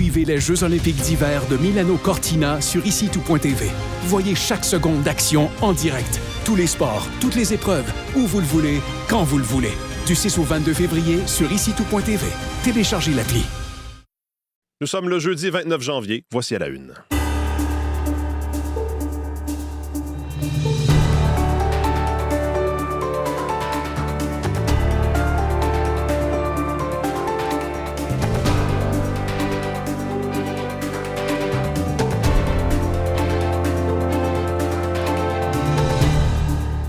Suivez les Jeux olympiques d'hiver de Milano Cortina sur ici-tout.tv. Voyez chaque seconde d'action en direct. Tous les sports, toutes les épreuves, où vous le voulez, quand vous le voulez. Du 6 au 22 février sur ici-tout.tv. Téléchargez l'appli. Nous sommes le jeudi 29 janvier. Voici à la une.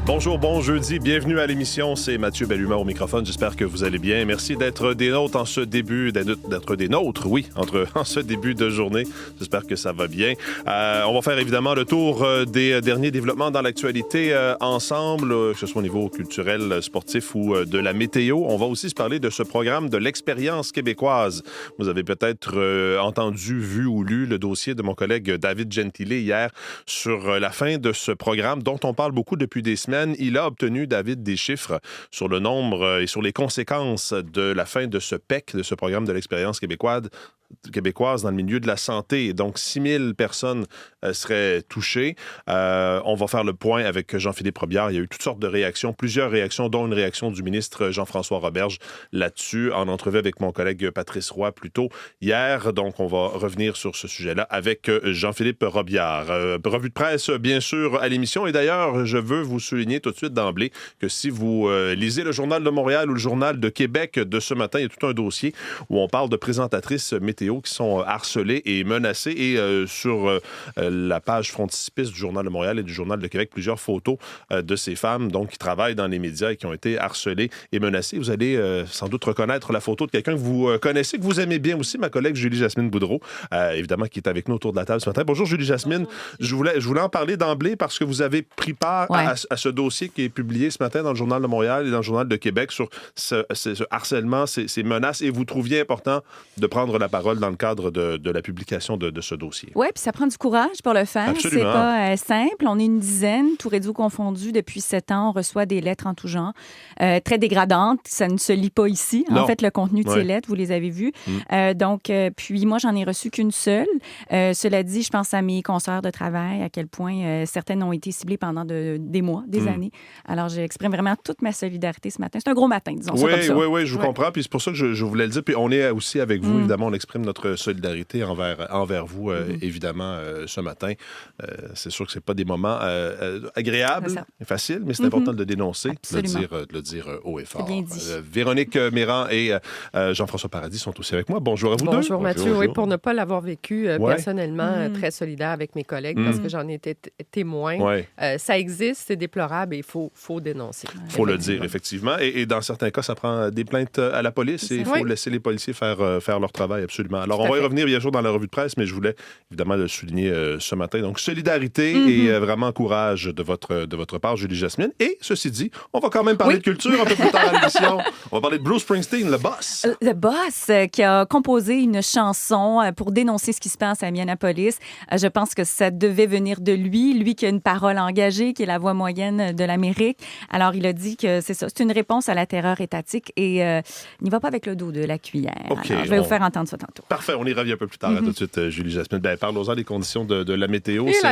Bonjour, bon jeudi, bienvenue à l'émission, c'est Mathieu Belluma au microphone, j'espère que vous allez bien. Merci d'être des nôtres en ce début, d'être des nôtres, oui, en ce début de journée, j'espère que ça va bien. On va faire évidemment le tour des derniers développements dans l'actualité ensemble, que ce soit au niveau culturel, sportif ou de la météo. On va aussi se parler de ce programme de l'expérience québécoise. Vous avez peut-être entendu, vu ou lu le dossier de mon collègue David Gentile hier sur la fin de ce programme dont on parle beaucoup depuis des semaines. Il a obtenu, David, des chiffres sur le nombre et sur les conséquences de la fin de ce PEC, de ce programme de l'expérience québécoise dans le milieu de la santé. Donc, 6 000 personnes seraient touchées. On va faire le point avec Jean-Philippe Robillard. Il y a eu toutes sortes de réactions, plusieurs réactions, dont une réaction du ministre Jean-François Roberge là-dessus, en entrevue avec mon collègue Patrice Roy plus tôt hier. Donc, on va revenir sur ce sujet-là avec Jean-Philippe Robillard. Revue de presse, bien sûr, à l'émission. Et d'ailleurs, je veux vous souligner tout de suite d'emblée que si vous lisez le Journal de Montréal ou le Journal de Québec de ce matin, il y a tout un dossier où on parle de présentatrices météo qui sont harcelées et menacées. Et sur la page frontispice du Journal de Montréal et du Journal de Québec, plusieurs photos de ces femmes donc, qui travaillent dans les médias et qui ont été harcelées et menacées. Vous allez sans doute reconnaître la photo de quelqu'un que vous connaissez, que vous aimez bien aussi, ma collègue Julie-Jasmine Boudreau, évidemment, qui est avec nous autour de la table ce matin. Bonjour Julie-Jasmine. Je voulais en parler d'emblée parce que vous avez pris part à ce dossier qui est publié ce matin dans le Journal de Montréal et dans le Journal de Québec sur ce harcèlement, ces menaces, et vous trouviez important de prendre la parole dans le cadre de la publication de ce dossier. Oui, puis ça prend du courage pour le faire. Absolument. C'est pas simple. On est une dizaine, tout réseau confondu. Depuis 7 ans, on reçoit des lettres en tout genre, très dégradantes. Ça ne se lit pas ici. Non. En fait, le contenu de ces lettres, vous les avez vues. Puis moi, j'en ai reçu qu'une seule. Cela dit, je pense à mes consoeurs de travail, à quel point certaines ont été ciblées pendant des mois, des années. Alors, j'exprime vraiment toute ma solidarité ce matin. C'est un gros matin, disons ça comme ça. Oui, je vous comprends. Puis c'est pour ça que je voulais le dire. Puis on est aussi avec vous, évidemment, on exprime notre solidarité envers vous, évidemment, ce matin. C'est sûr que c'est pas des moments agréables et faciles, mais c'est important de le dénoncer, de le dire haut et fort. C'est bien dit. Véronique Méran et Jean-François Paradis sont aussi avec moi. Bonjour à vous deux. Bonjour Mathieu. Oui, pour ne pas l'avoir vécu personnellement, très solidaire avec mes collègues parce que j'en étais témoin. Ça existe, c'est déplorable et il faut dénoncer. Il faut le dire, effectivement. Et dans certains cas, ça prend des plaintes à la police et il faut laisser les policiers faire leur travail, absolument. Alors, on va y revenir bien sûr dans la revue de presse, mais je voulais évidemment le souligner ce matin. Donc, solidarité et vraiment courage de votre part, Julie-Jasmine. Et ceci dit, on va quand même parler de culture un peu plus tard à l'émission. On va parler de Bruce Springsteen, le boss. Le boss qui a composé une chanson pour dénoncer ce qui se passe à Minneapolis. Je pense que ça devait venir de lui qui a une parole engagée, qui est la voix moyenne de l'Amérique. Alors, il a dit que c'est ça, c'est une réponse à la terreur étatique et il n'y va pas avec le dos de la cuillère. Okay, alors, je vais vous faire entendre ça tantôt. Parfait, on y revient un peu plus tard. À tout de suite, Julie-Jasmine. Parlons-en des conditions de la météo. C'est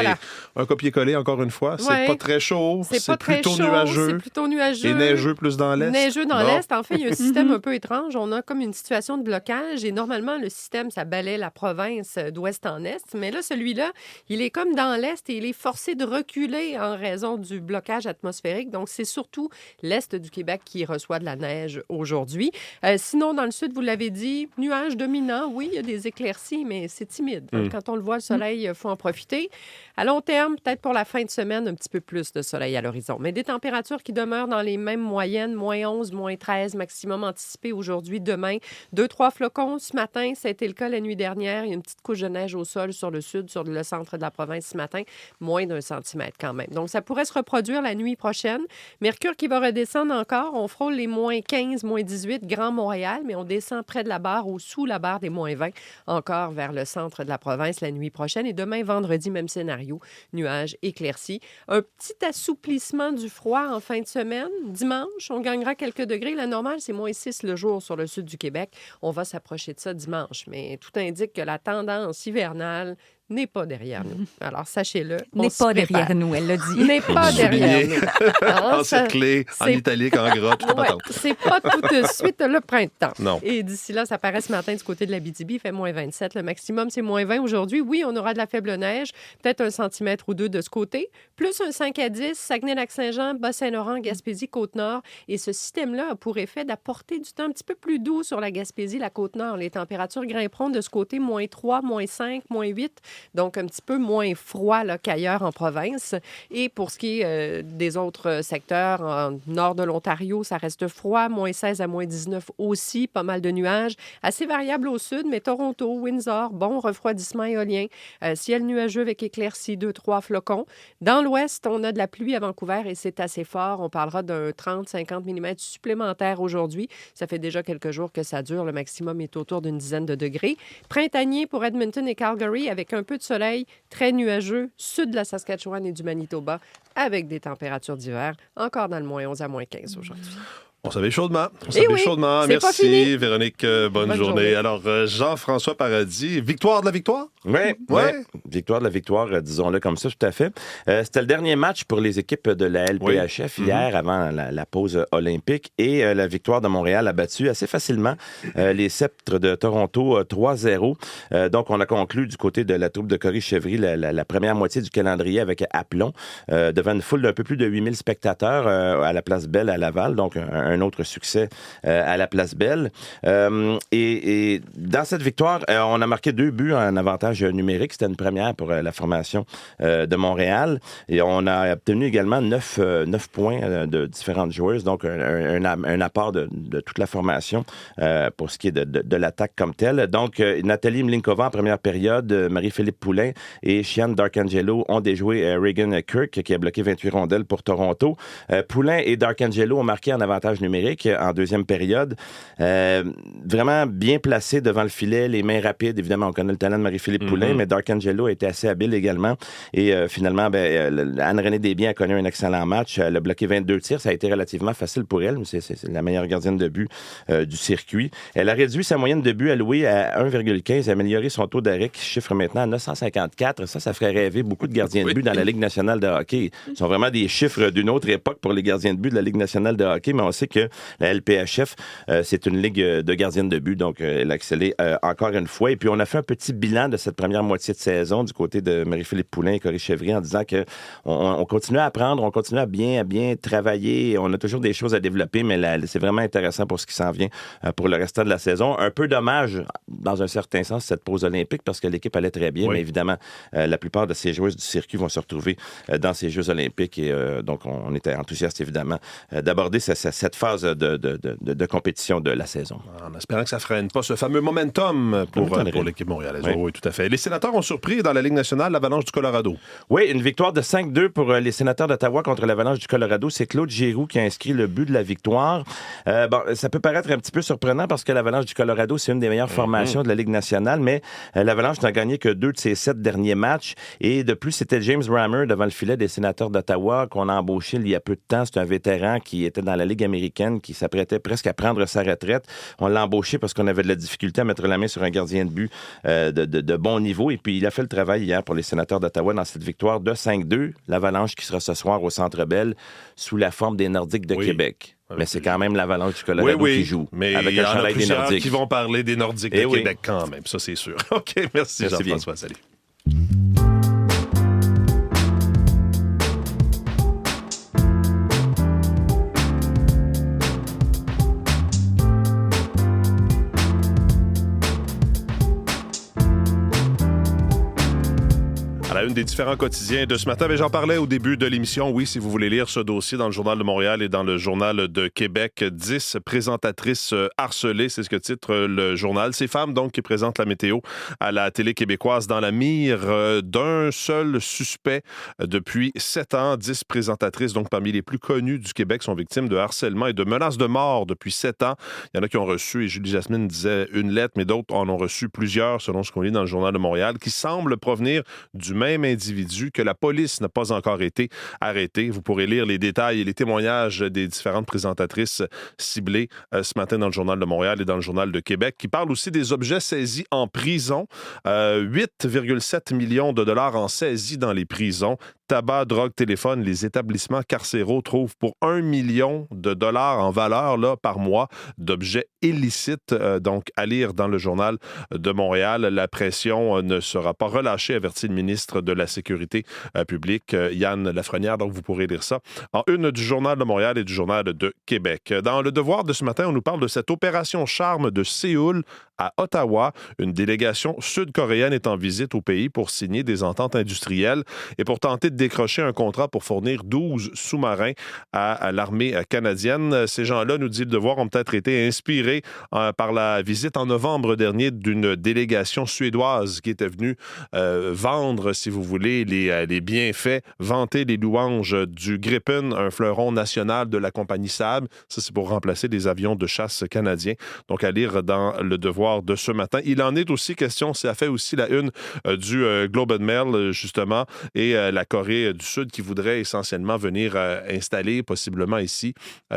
un copier-coller, encore une fois. C'est pas très chaud. C'est plutôt nuageux. C'est plutôt nuageux. Et neigeux plus dans l'est. Neigeux dans l'est. En fait, il y a un système un peu étrange. On a comme une situation de blocage et normalement, le système, ça balaie la province d'ouest en est. Mais là, celui-là, il est comme dans l'est et il est forcé de reculer en raison du blocage atmosphérique. Donc, c'est surtout l'est du Québec qui reçoit de la neige aujourd'hui. Sinon, dans le sud, vous l'avez dit, nuages dominants. Oui, il y a des éclaircies, mais c'est timide. Donc, quand on le voit, le soleil, il faut en profiter. À long terme, peut-être pour la fin de semaine, un petit peu plus de soleil à l'horizon. Mais des températures qui demeurent dans les mêmes moyennes, moins 11, moins 13 maximum anticipé aujourd'hui, demain. 2-3 flocons ce matin, ça a été le cas la nuit dernière. Il y a une petite couche de neige au sol sur le sud, sur le centre de la province ce matin, moins d'1 centimètre quand même. Donc, ça pourrait se reproduire la nuit prochaine. Mercure qui va redescendre encore. On frôle les moins 15, moins 18, Grand Montréal, mais on descend près de la barre ou sous la barre des moins 20, encore vers le centre de la province la nuit prochaine. Et demain, vendredi, même scénario, nuages éclaircis. Un petit assouplissement du froid en fin de semaine. Dimanche, on gagnera quelques degrés. La normale, c'est moins 6 le jour sur le sud du Québec. On va s'approcher de ça dimanche. Mais tout indique que la tendance hivernale n'est pas derrière nous. Alors, sachez-le. N'est pas derrière nous, elle l'a dit. N'est pas derrière nous. Encerclé, en italique, en gras, toute la patente. C'est pas tout de suite le printemps. Non. Et d'ici là, ça paraît ce matin du côté de l'Abitibi, il fait moins 27. Le maximum, c'est moins 20 aujourd'hui. Oui, on aura de la faible neige, peut-être 1 centimètre ou 2 de ce côté, plus un 5 à 10, Saguenay-Lac-Saint-Jean, Bas-Saint-Laurent, Gaspésie, Côte-Nord. Et ce système-là a pour effet d'apporter du temps un petit peu plus doux sur la Gaspésie, la Côte-Nord. Les températures grimperont de ce côté, moins 3, moins 5, moins 8. Donc, un petit peu moins froid là, qu'ailleurs en province. Et pour ce qui est des autres secteurs, en nord de l'Ontario, ça reste froid, moins 16 à moins 19 aussi, pas mal de nuages. Assez variable au sud, mais Toronto, Windsor, bon refroidissement éolien. Ciel nuageux avec éclaircies, 2-3 flocons. Dans l'ouest, on a de la pluie à Vancouver et c'est assez fort. On parlera d'un 30-50 mm supplémentaire aujourd'hui. Ça fait déjà quelques jours que ça dure. Le maximum est autour d'une dizaine de degrés. Printanier pour Edmonton et Calgary avec un peu de soleil, très nuageux, sud de la Saskatchewan et du Manitoba, avec des températures d'hiver, encore dans le moins 11 à moins 15 aujourd'hui. On savait chaudement. C'est Merci, pas fini. Véronique. Bonne journée. Alors, Jean-François Paradis, victoire de la victoire? Oui. Victoire de la victoire, disons-le comme ça, tout à fait. C'était le dernier match pour les équipes de la LPHF hier, avant la pause olympique. Et la victoire de Montréal a battu assez facilement les Sceptres de Toronto 3-0. Donc, on a conclu du côté de la troupe de Cory Chevry la première moitié du calendrier avec aplomb, devant une foule d'un peu plus de 8000 spectateurs à la Place Belle à Laval. Donc, un autre succès à la Place Belle. Et dans cette victoire, on a marqué 2 buts en avantage numérique. C'était une première pour la formation de Montréal. Et on a obtenu également 9 points de différentes joueuses. Donc, un apport de toute la formation pour ce qui est de l'attaque comme telle. Donc, Nathalie Mlinkova en première période, Marie-Philippe Poulain et Shian Darkangelo ont déjoué Reagan Kirk qui a bloqué 28 rondelles pour Toronto. Poulain et Darkangelo ont marqué en avantage numérique en deuxième période. Vraiment bien placé devant le filet, les mains rapides. Évidemment, on connaît le talent de Marie-Philippe Poulain, mais Darkangelo a été assez habile également. Et finalement, Anne-Renée Desbiens a connu un excellent match. Elle a bloqué 22 tirs. Ça a été relativement facile pour elle. C'est la meilleure gardienne de but du circuit. Elle a réduit sa moyenne de but allouée à 1,15, amélioré son taux d'arrêt qui chiffre maintenant à 954. Ça ferait rêver beaucoup de gardiens de but dans la Ligue nationale de hockey. Ce sont vraiment des chiffres d'une autre époque pour les gardiens de but de la Ligue nationale de hockey, mais on sait que la LPHF, c'est une ligue de gardiennes de but, donc elle a excellé encore une fois. Et puis, on a fait un petit bilan de cette première moitié de saison du côté de Marie-Philippe Poulain et Cory Chevry en disant que on continue à apprendre, on continue à bien travailler. On a toujours des choses à développer, mais c'est vraiment intéressant pour ce qui s'en vient pour le restant de la saison. Un peu dommage, dans un certain sens, cette pause olympique, parce que l'équipe allait très bien, mais évidemment, la plupart de ces joueuses du circuit vont se retrouver dans ces Jeux olympiques. Et donc, on était enthousiaste, évidemment, d'aborder cette phase de compétition de la saison. En espérant que ça ne freine pas ce fameux momentum pour l'équipe montréalaise. Oui, tout à fait. Les sénateurs ont surpris dans la Ligue nationale l'Avalanche du Colorado. Oui, une victoire de 5-2 pour les sénateurs d'Ottawa contre l'Avalanche du Colorado. C'est Claude Giroux qui a inscrit le but de la victoire. Ça peut paraître un petit peu surprenant parce que l'Avalanche du Colorado, c'est une des meilleures formations de la Ligue nationale, mais l'Avalanche n'a gagné que 2 de ses 7 derniers matchs. Et de plus, c'était James Rammer devant le filet des sénateurs d'Ottawa qu'on a embauché il y a peu de temps. C'est un vétéran qui était dans la Ligue américaine, qui s'apprêtait presque à prendre sa retraite. On l'a embauché parce qu'on avait de la difficulté à mettre la main sur un gardien de but de bon niveau. Et puis, il a fait le travail hier pour les sénateurs d'Ottawa dans cette victoire de 5-2. L'Avalanche qui sera ce soir au Centre Bell sous la forme des Nordiques de Québec. Mais c'est quand même l'Avalanche du Colorado qui joue. Mais avec il y un en a chandail des plusieurs Nordiques qui vont parler des Nordiques de Québec quand même. Ça, c'est sûr. OK, merci Jean-François. Salut. À la une des différents quotidiens de ce matin, j'en parlais au début de l'émission. Oui, si vous voulez lire ce dossier dans le Journal de Montréal et dans le Journal de Québec, 10 présentatrices harcelées, c'est ce que titre le journal. Ces femmes, donc, qui présentent la météo à la télé québécoise dans la mire d'un seul suspect depuis 7 ans. 10 présentatrices, donc parmi les plus connues du Québec, sont victimes de harcèlement et de menaces de mort depuis 7 ans. Il y en a qui ont reçu, et Julie Jasmine disait une lettre, mais d'autres en ont reçu plusieurs, selon ce qu'on lit dans le Journal de Montréal, qui semblent provenir du même individu, que la police n'a pas encore été arrêtée. Vous pourrez lire les détails et les témoignages des différentes présentatrices ciblées ce matin dans le Journal de Montréal et dans le Journal de Québec, qui parlent aussi des objets saisis en prison. 8,7 millions de dollars en saisie dans les prisons. Tabac, drogue, téléphone, les établissements carcéraux trouvent pour 1 million de dollars en valeur là, par mois d'objets illicites. Donc, à lire dans le Journal de Montréal. La pression ne sera pas relâchée, avertit le ministre de la Sécurité publique, Yann Lafrenière. Donc, vous pourrez lire ça en une du Journal de Montréal et du Journal de Québec. Dans Le Devoir de ce matin, on nous parle de cette opération charme de Séoul à Ottawa. Une délégation sud-coréenne est en visite au pays pour signer des ententes industrielles et pour tenter de décrocher un contrat pour fournir 12 sous-marins à l'armée canadienne. Ces gens-là, nous dit Le Devoir, ont peut-être été inspirés par la visite en novembre dernier d'une délégation suédoise qui était venue vendre, si vous voulez, les bienfaits, vanter les louanges du Gripen, un fleuron national de la compagnie Saab. Ça, c'est pour remplacer des avions de chasse canadiens. Donc, à lire dans Le Devoir de ce matin. Il en est aussi question, ça fait aussi la une du Globe and Mail, justement, et la Corée du Sud qui voudrait essentiellement venir installer, possiblement ici,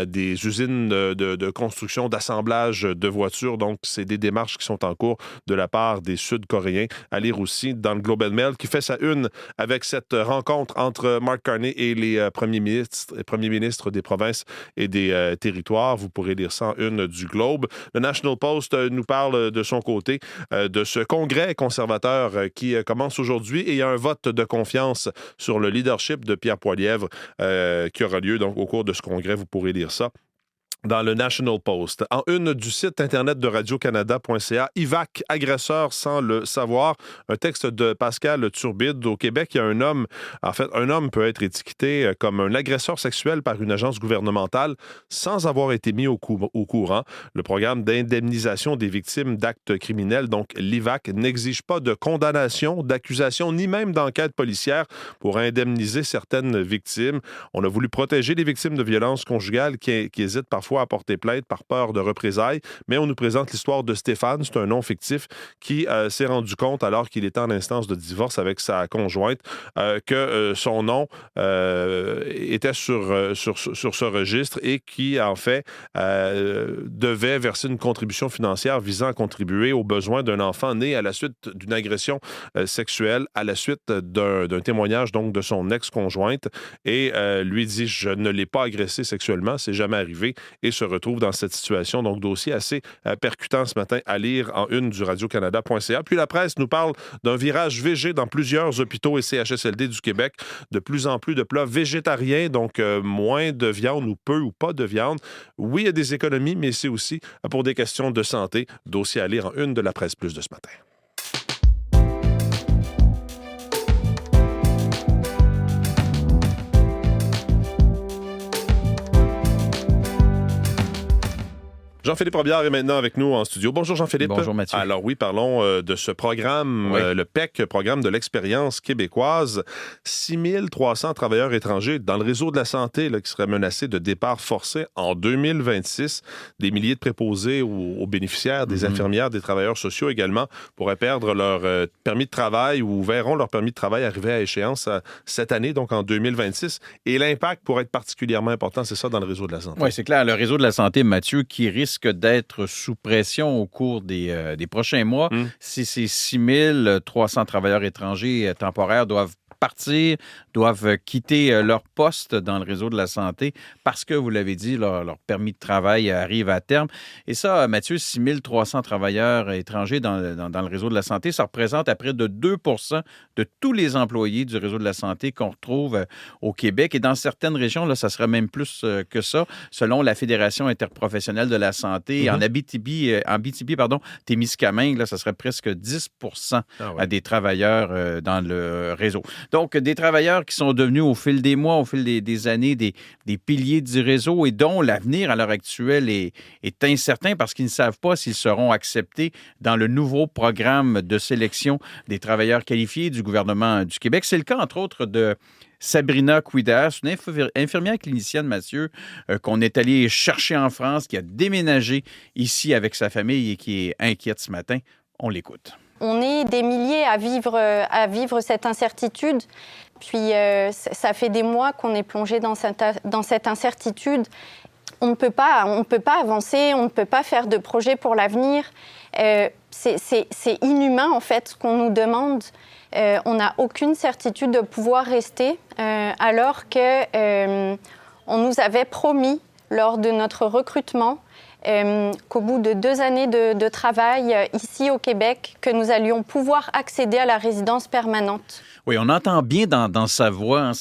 des usines de construction, d'assemblage de voitures. Donc, c'est des démarches qui sont en cours de la part des Sud-Coréens. À lire aussi dans le Globe and Mail, qui fait sa une avec cette rencontre entre Mark Carney et les premiers ministres des provinces et des territoires. Vous pourrez lire ça en une du Globe. Le National Post nous parle de son côté de ce congrès conservateur qui commence aujourd'hui et il y a un vote de confiance sur le leadership de Pierre Poilievre qui aura lieu donc au cours de ce congrès. Vous pourrez lire ça dans le National Post. En une du site internet de radiocanada.ca, Ivac, agresseur sans le savoir, un texte de Pascal Turbide. Au Québec, il y a un homme, en fait, un homme peut être étiqueté comme un agresseur sexuel par une agence gouvernementale sans avoir été mis au courant. Le programme d'indemnisation des victimes d'actes criminels, donc l'Ivac, n'exige pas de condamnation, d'accusation, ni même d'enquête policière pour indemniser certaines victimes. On a voulu protéger les victimes de violences conjugales qui hésitent parfois à porter plainte par peur de représailles, mais on nous présente l'histoire de Stéphane, c'est un nom fictif, qui s'est rendu compte, alors qu'il était en instance de divorce avec sa conjointe, que son nom était sur ce registre et qui, en fait, devait verser une contribution financière visant à contribuer aux besoins d'un enfant né à la suite d'une agression sexuelle, à la suite d'un témoignage donc de son ex-conjointe, et lui dit « Je ne l'ai pas agressé sexuellement, c'est jamais arrivé », et se retrouve dans cette situation. Donc, dossier assez percutant ce matin à lire en une du radiocanada.ca. Puis la presse nous parle d'un virage VG dans plusieurs hôpitaux et CHSLD du Québec. De plus en plus de plats végétariens, donc moins de viande ou peu ou pas de viande. Oui, il y a des économies, mais c'est aussi pour des questions de santé. Dossier à lire en une de la presse plus de ce matin. Jean-Philippe Robillard est maintenant avec nous en studio. Bonjour Jean-Philippe. Bonjour Mathieu. Alors oui, parlons de ce programme, le PEC, Programme de l'expérience québécoise. 6300 travailleurs étrangers dans le réseau de la santé là, qui seraient menacés de départ forcé en 2026. Des milliers de préposés aux bénéficiaires, des infirmières, des travailleurs sociaux également pourraient perdre leur permis de travail ou verront leur permis de travail arriver à échéance cette année, donc en 2026. Et l'impact pourrait être particulièrement important, c'est ça, dans le réseau de la santé. Oui, c'est clair. Le réseau de la santé, Mathieu, qui risque d'être sous pression au cours des prochains mois si ces 6300 travailleurs étrangers temporaires doivent partir, doivent quitter leur poste dans le réseau de la santé parce que, vous l'avez dit, leur permis de travail arrive à terme. Et ça, Mathieu, 6 300 travailleurs étrangers dans le réseau de la santé, ça représente à près de 2 de tous les employés du réseau de la santé qu'on retrouve au Québec. Et dans certaines régions, là, ça serait même plus que ça, selon la Fédération interprofessionnelle de la santé. En Abitibi, Témiscamingue, là, ça serait presque 10 des travailleurs dans le réseau. Donc, des travailleurs qui sont devenus au fil des mois, au fil des années, des piliers du réseau et dont l'avenir à l'heure actuelle est incertain parce qu'ils ne savent pas s'ils seront acceptés dans le nouveau programme de sélection des travailleurs qualifiés du gouvernement du Québec. C'est le cas, entre autres, de Sabrina Couider, une infirmière clinicienne, Mathieu, qu'on est allé chercher en France, qui a déménagé ici avec sa famille et qui est inquiète ce matin. On l'écoute. On est des milliers à vivre cette incertitude. Puis, ça fait des mois qu'on est plongé dans cette incertitude. On ne peut pas avancer, on ne peut pas faire de projet pour l'avenir. C'est inhumain, en fait, ce qu'on nous demande. On n'a aucune certitude de pouvoir rester, alors qu'on nous avait promis, lors de notre recrutement, qu'au bout de 2 années de travail ici au Québec, que nous allions pouvoir accéder à la résidence permanente. Oui, on entend bien dans sa voix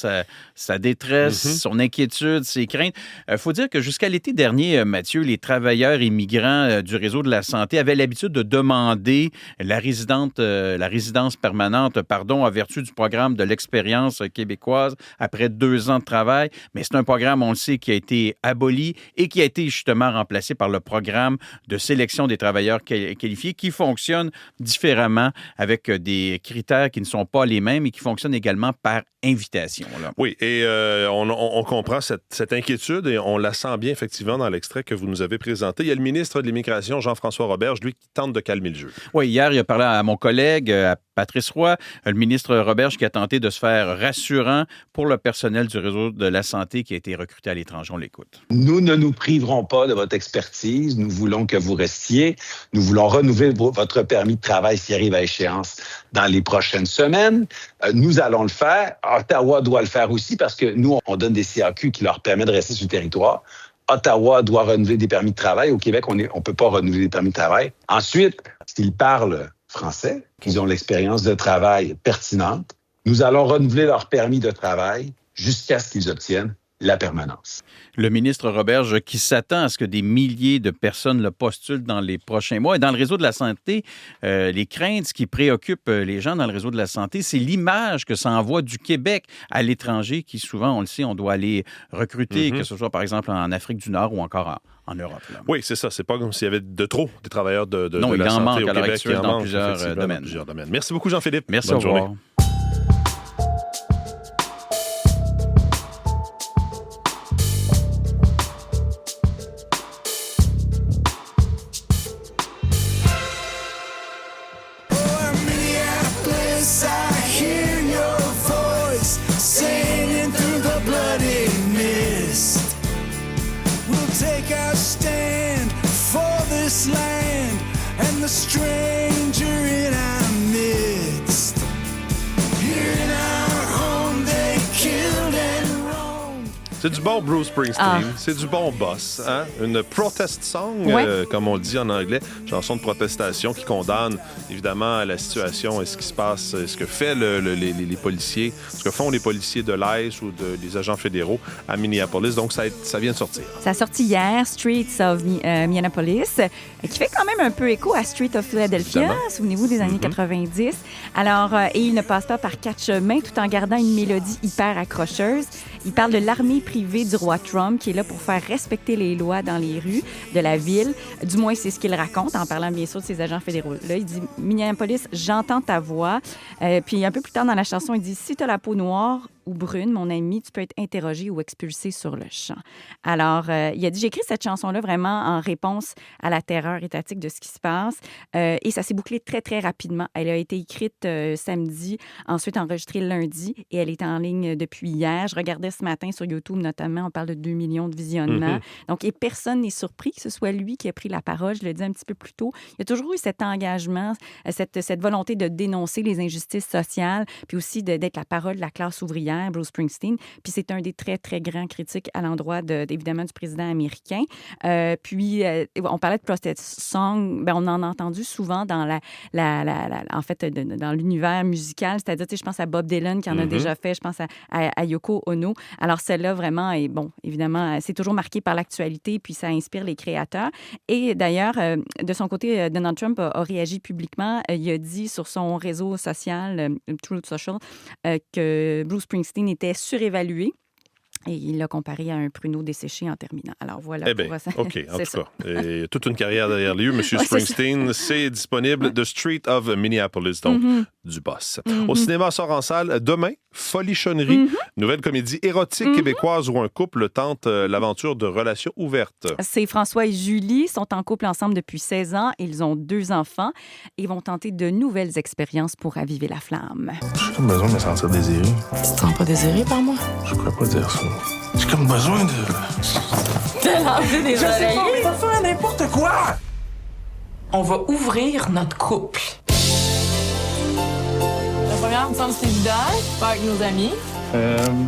sa détresse, son inquiétude, ses craintes. Il faut dire que jusqu'à l'été dernier, Mathieu, les travailleurs immigrants du réseau de la santé avaient l'habitude de demander la résidence permanente, en vertu du programme de l'expérience québécoise après 2 ans de travail. Mais c'est un programme, on le sait, qui a été aboli et qui a été justement remplacé par le programme de sélection des travailleurs qualifiés qui fonctionne différemment avec des critères qui ne sont pas les mêmes et qui fonctionnent également par invitation. Là. Oui, et on comprend cette inquiétude et on la sent bien effectivement dans l'extrait que vous nous avez présenté. Il y a le ministre de l'Immigration, Jean-François Roberge, lui, qui tente de calmer le jeu. Oui, hier, il a parlé à mon collègue, à Patrice Roy, le ministre Roberge, qui a tenté de se faire rassurant pour le personnel du réseau de la santé qui a été recruté à l'étranger. On l'écoute. Nous ne nous priverons pas de votre expertise. Nous voulons que vous restiez. Nous voulons renouveler votre permis de travail s'il arrive à échéance dans les prochaines semaines. Nous allons le faire. Ottawa doit le faire aussi parce que nous, on donne des CAQ qui leur permettent de rester sur le territoire. Ottawa doit renouveler des permis de travail. Au Québec, on ne peut pas renouveler des permis de travail. Ensuite, s'ils parlent français, qu'ils ont l'expérience de travail pertinente, nous allons renouveler leur permis de travail jusqu'à ce qu'ils obtiennent la permanence. Le ministre Roberge qui s'attend à ce que des milliers de personnes le postulent dans les prochains mois. Et dans le réseau de la santé, les craintes qui préoccupent les gens dans le réseau de la santé, c'est l'image que ça envoie du Québec à l'étranger qui, souvent, on le sait, on doit aller recruter, que ce soit, par exemple, en Afrique du Nord ou encore en Europe. Là. Oui, c'est ça. C'est pas comme s'il y avait de trop des travailleurs de non, la santé au Québec. Il en manque dans plusieurs domaines. Merci beaucoup, Jean-Philippe. Merci, bonne au revoir. journée. Stranger in our midst. Here in our home they killed and wronged. C'est du bon Bruce Springsteen, c'est du bon boss. Hein? Une protest song, comme on le dit en anglais, chanson de protestation qui condamne évidemment la situation et ce qui se passe, ce que fait les policiers, ce que font les policiers de l'ICE ou des agents fédéraux à Minneapolis. Donc, ça vient de sortir. Ça a sorti hier, Streets of Minneapolis, qui fait quand même un peu écho à Street of Philadelphia, souvenez-vous des années 90. Alors, et il ne passe pas par 4 chemins tout en gardant une mélodie hyper accrocheuse. Il parle de l'armée privée du roi Trump qui est là pour faire respecter les lois dans les rues de la ville. Du moins, c'est ce qu'il raconte en parlant bien sûr de ses agents fédéraux. Là, il dit « Minneapolis, j'entends ta voix ». Puis un peu plus tard dans la chanson, il dit « Si t'as la peau noire, ou brune, mon ami, tu peux être interrogé ou expulsé sur le champ. Alors, il a dit, j'ai écrit cette chanson-là vraiment en réponse à la terreur étatique de ce qui se passe. Et ça s'est bouclé très, très rapidement. Elle a été écrite samedi, ensuite enregistrée lundi et elle est en ligne depuis hier. Je regardais ce matin sur YouTube notamment, on parle de 2 millions de visionnements. Donc, et personne n'est surpris que ce soit lui qui a pris la parole. Je le disais un petit peu plus tôt. Il y a toujours eu cet engagement, cette volonté de dénoncer les injustices sociales, puis aussi d'être la parole de la classe ouvrière, Bruce Springsteen. Puis c'est un des très, très grands critiques à l'endroit, évidemment, du président américain. Puis, on parlait de protest song. Ben, on en a entendu souvent dans en fait, dans l'univers musical. C'est-à-dire, je pense à Bob Dylan qui en a déjà fait. Je pense à Yoko Ono. Alors, celle-là, vraiment, est bon, évidemment, c'est toujours marqué par l'actualité, puis ça inspire les créateurs. Et d'ailleurs, de son côté, Donald Trump a réagi publiquement. Il a dit sur son réseau social, Truth Social, que Bruce Springsteen était surévalué. Et il l'a comparé à un pruneau desséché en terminant. Alors voilà. Eh bien, OK, en tout cas. Et toute une carrière derrière lui. Monsieur Springsteen, c'est disponible. The Street of Minneapolis, donc du boss. Au cinéma, sort en salle demain, Folichonnerie, nouvelle comédie érotique québécoise où un couple tente l'aventure de relations ouvertes. C'est François et Julie, sont en couple ensemble depuis 16 ans. Ils ont 2 enfants et vont tenter de nouvelles expériences pour raviver la flamme. J'ai comme besoin de me sentir désiré. Tu te sens pas désiré par moi? Je pourrais pas dire ça. J'ai comme besoin de... De lancer des oreilles. On va faire n'importe quoi! On va ouvrir notre couple. La première, il me semble, c'est évident. Pas avec nos amis.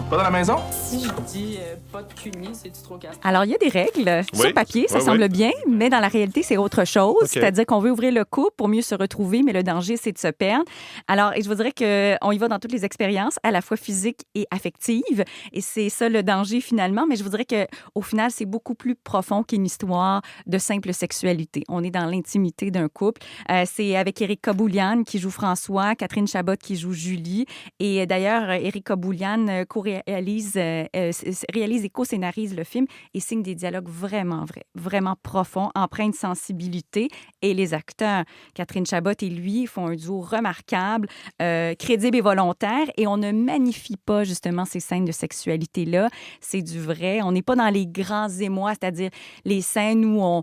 Pas dans la maison? Si je dis pas de cuni, c'est-tu trop casse? Alors, il y a des règles. Sur papier, ça semble bien, mais dans la réalité, c'est autre chose. Okay. C'est-à-dire qu'on veut ouvrir le couple pour mieux se retrouver, mais le danger, c'est de se perdre. Alors, et je vous dirais qu'on y va dans toutes les expériences, à la fois physiques et affectives. Et c'est ça le danger, finalement. Mais je vous dirais qu'au final, c'est beaucoup plus profond qu'une histoire de simple sexualité. On est dans l'intimité d'un couple. C'est avec Éric Kaboulian qui joue François, Catherine Chabot qui joue Julie. Et d'ailleurs, Éric Kaboulian réalise et co-scénarise le film et signe des dialogues vraiment vrais, vraiment profonds, empreints de sensibilité. Et les acteurs, Catherine Chabot et lui, font un duo remarquable, crédible et volontaire. Et on ne magnifie pas justement ces scènes de sexualité-là. C'est du vrai. On n'est pas dans les grands émois, c'est-à-dire les scènes où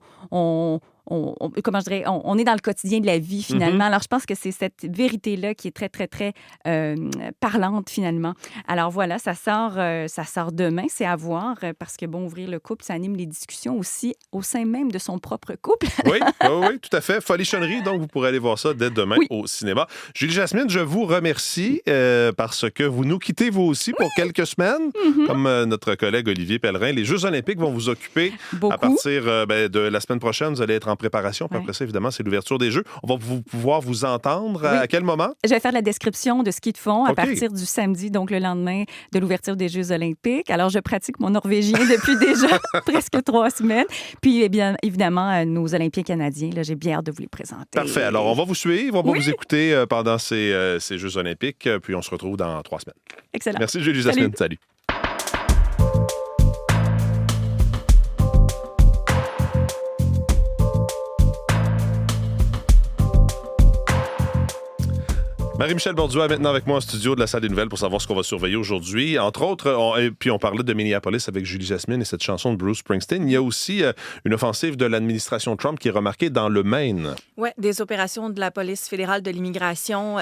comment je dirais, on est dans le quotidien de la vie, finalement. Alors, je pense que c'est cette vérité-là qui est très, très, très parlante, finalement. Alors, voilà, ça sort demain. C'est à voir parce que, bon, ouvrir le couple, ça anime les discussions aussi au sein même de son propre couple. Oui, tout à fait. Folichonnerie, donc vous pourrez aller voir ça dès demain au cinéma. Julie Jasmine, je vous remercie parce que vous nous quittez, vous aussi, pour quelques semaines. Comme notre collègue Olivier Pellerin, les Jeux olympiques vont vous occuper à partir de la semaine prochaine. Vous allez être en préparation. Puis après ça, évidemment, c'est l'ouverture des Jeux. On va pouvoir vous entendre à quel moment? Je vais faire la description de ce qu'ils font à partir du samedi, donc le lendemain de l'ouverture des Jeux olympiques. Alors, je pratique mon norvégien depuis déjà presque 3 semaines. Puis, eh bien, évidemment, nos Olympiens canadiens, là, j'ai bien hâte de vous les présenter. Parfait. Alors, on va vous suivre, on va vous écouter pendant ces Jeux olympiques. Puis, on se retrouve dans 3 semaines. Excellent. Merci, Julie Jasmine. Salut. Marie-Michel Borduas maintenant avec moi en studio de la Salle des Nouvelles pour savoir ce qu'on va surveiller aujourd'hui. Entre autres, puis on parlait de Minneapolis avec Julie Jasmine et cette chanson de Bruce Springsteen. Il y a aussi une offensive de l'administration Trump qui est remarquée dans le Maine. Oui, des opérations de la police fédérale de l'immigration,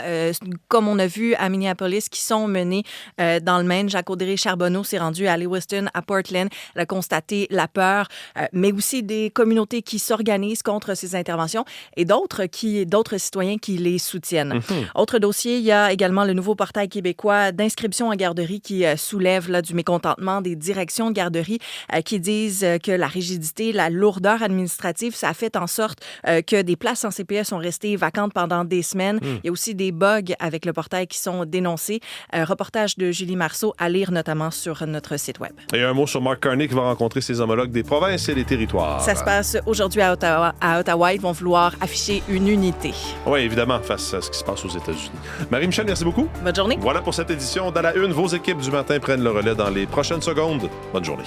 comme on a vu à Minneapolis, qui sont menées dans le Maine. Jacques Audrey Charbonneau s'est rendu à Lewiston, à Portland. Elle a constaté la peur, mais aussi des communautés qui s'organisent contre ces interventions et d'autres citoyens qui les soutiennent. Autre dossier, il y a également le nouveau portail québécois d'inscription en garderie qui soulève du mécontentement des directions de garderie qui disent que la rigidité, la lourdeur administrative, ça a fait en sorte que des places en CPE sont restées vacantes pendant des semaines. Il y a aussi des bugs avec le portail qui sont dénoncés. Reportage de Julie Marceau à lire notamment sur notre site web. Et un mot sur Mark Carney qui va rencontrer ses homologues des provinces et des territoires. Ça se passe aujourd'hui à Ottawa. Ils vont vouloir afficher une unité. Oui, évidemment, face à ce qui se passe aux États-Unis. Marie-Michel, merci beaucoup. Bonne journée. Voilà pour cette édition d'À la Une. Vos équipes du matin prennent le relais dans les prochaines secondes. Bonne journée.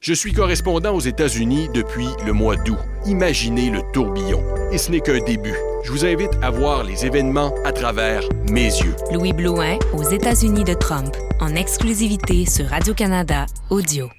Je suis correspondant aux États-Unis depuis le mois d'août. Imaginez le tourbillon. Et ce n'est qu'un début. Je vous invite à voir les événements à travers mes yeux. Louis Blouin aux États-Unis de Trump, en exclusivité sur Radio-Canada Audio.